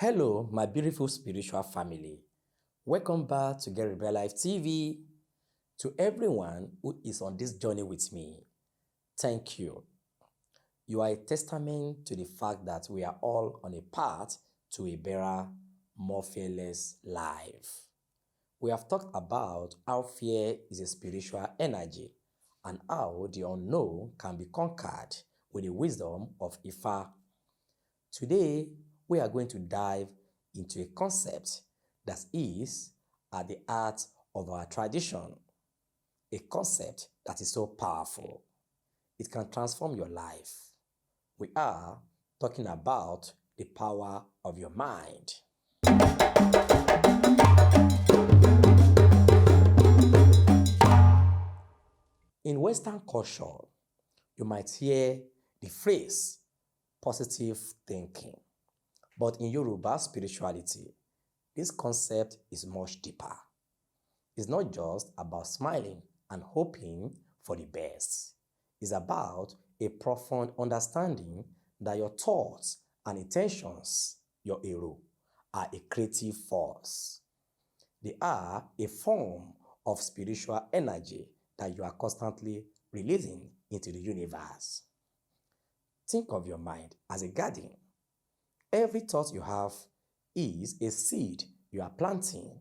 Hello, my beautiful spiritual family. Welcome back to Get Rebel Life TV. To everyone who is on this journey with me, thank you. You are a testament to the fact that we are all on a path to a better, more fearless life. We have talked about how fear is a spiritual energy and how the unknown can be conquered with the wisdom of Ifa. Today, we are going to dive into a concept that is at the heart of our tradition, a concept that is so powerful. It can transform your life. We are talking about the power of your mind. In Western culture, you might hear the phrase positive thinking. But in Yoruba spirituality, this concept is much deeper. It's not just about smiling and hoping for the best. It's about a profound understanding that your thoughts and intentions, your hero, are a creative force. They are a form of spiritual energy that you are constantly releasing into the universe. Think of your mind as a garden. Every thought you have is a seed you are planting.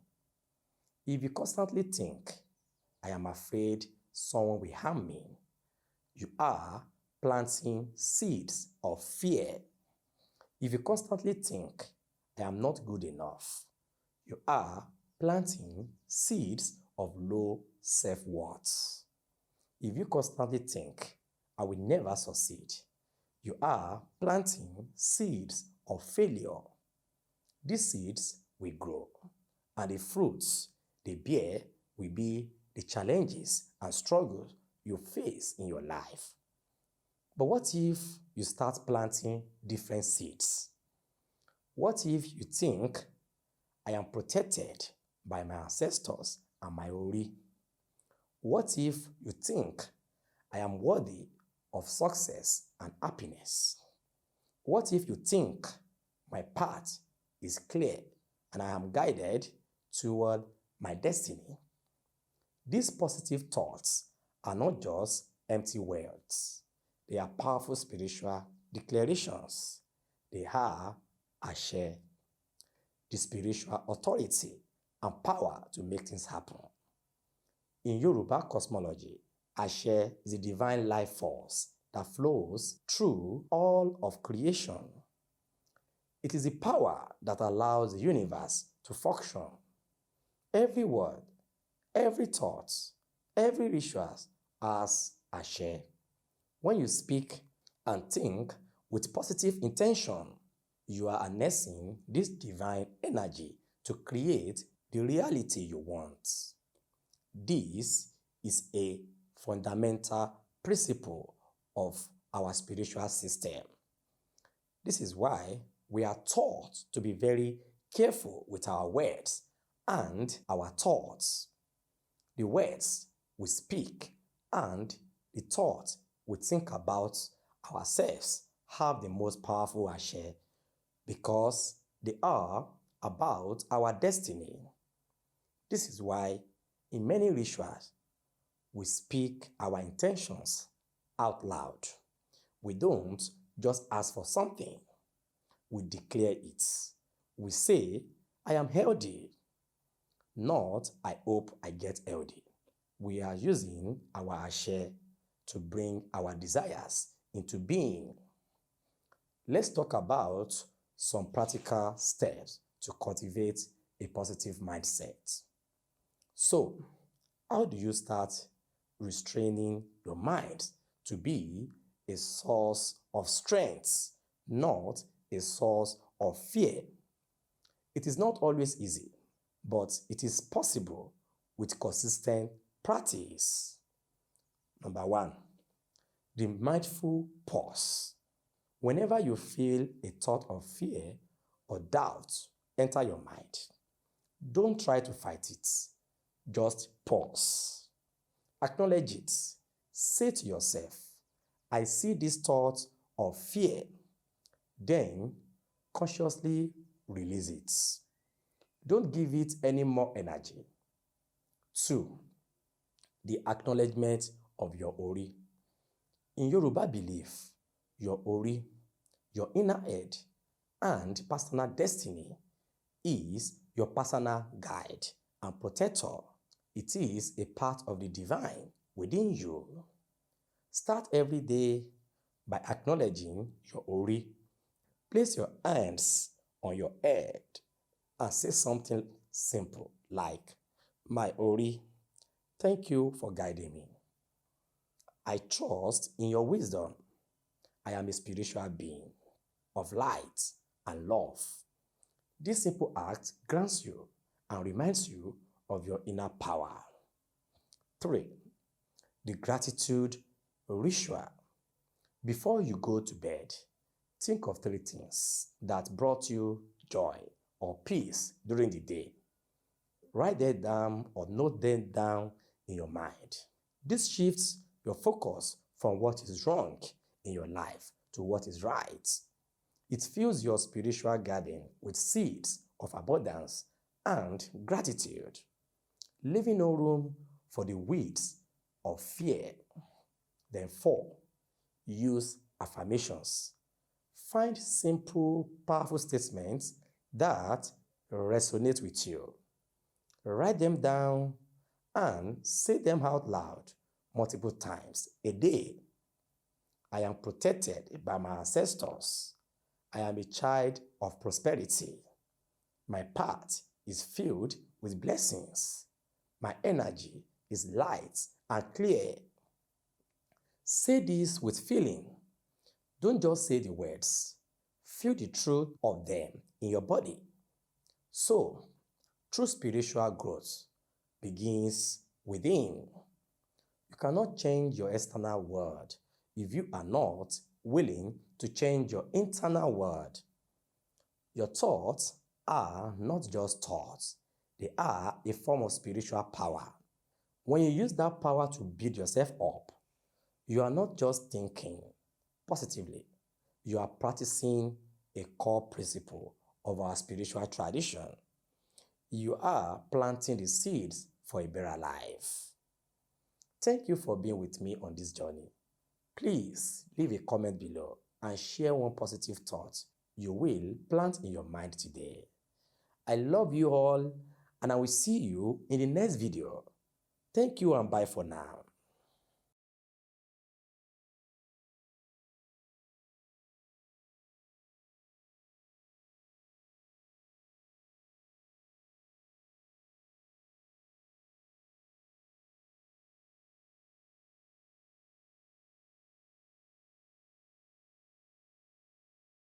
If you constantly think, I am afraid someone will harm me, you are planting seeds of fear. If you constantly think, I am not good enough, you are planting seeds of low self-worth. If you constantly think, I will never succeed, you are planting seeds of failure. These seeds will grow, and the fruits they bear will be the challenges and struggles you face in your life. But what if you start planting different seeds? What if you think, I am protected by my ancestors and my ori? What if you think, I am worthy of success and happiness? What if you think, my path is clear and I am guided toward my destiny? These positive thoughts are not just empty words. They are powerful spiritual declarations. They are Ashe, the spiritual authority and power to make things happen. In Yoruba cosmology, Ashe is the divine life force that flows through all of creation. It is the power that allows the universe to function. Every word, every thought, every ritual has Ashe. When you speak and think with positive intention, you are harnessing this divine energy to create the reality you want. This is a fundamental principle of our spiritual system. This is why we are taught to be very careful with our words and our thoughts. The words we speak and the thoughts we think about ourselves have the most powerful Ashe because they are about our destiny. This is why in many rituals, we speak our intentions out loud. We don't just ask for something. We declare it. We say, I am healthy, not I hope I get healthy. We are using our Ashe to bring our desires into being. Let's talk about some practical steps to cultivate a positive mindset. So, how do you start restraining your mind to be a source of strength, not a source of fear? It is not always easy, but it is possible with consistent practice. Number one, the mindful pause. Whenever you feel a thought of fear or doubt enter your mind, don't try to fight it. Just pause. Acknowledge it. Say to yourself, I see this thought of fear. Then consciously release it. Don't give it any more energy. 2. The acknowledgement of your Ori. In Yoruba belief, your Ori, your inner head, and personal destiny is your personal guide and protector. It is a part of the divine within you. Start every day by acknowledging your Ori. Place your hands on your head and say something simple like, "My Ori, thank you for guiding me. I trust in your wisdom. I am a spiritual being of light and love." This simple act grants you and reminds you of your inner power. 3. The gratitude ritual. Before you go to bed, think of 3 things that brought you joy or peace during the day. Write them down or note them down in your mind. This shifts your focus from what is wrong in your life to what is right. It fills your spiritual garden with seeds of abundance and gratitude, leaving no room for the weeds of fear. Then 4, use affirmations. Find simple, powerful statements that resonate with you. Write them down and say them out loud multiple times a day. I am protected by my ancestors. I am a child of prosperity. My path is filled with blessings. My energy is light and clear. Say this with feeling. Don't just say the words. Feel the truth of them in your body. So, true spiritual growth begins within. You cannot change your external world if you are not willing to change your internal world. Your thoughts are not just thoughts. They are a form of spiritual power. When you use that power to build yourself up, you are not just thinking positively. You are practicing a core principle of our spiritual tradition. You are planting the seeds for a better life. Thank you for being with me on this journey. Please leave a comment below and share one positive thought you will plant in your mind today. I love you all, and I will see you in the next video. Thank you and bye for now.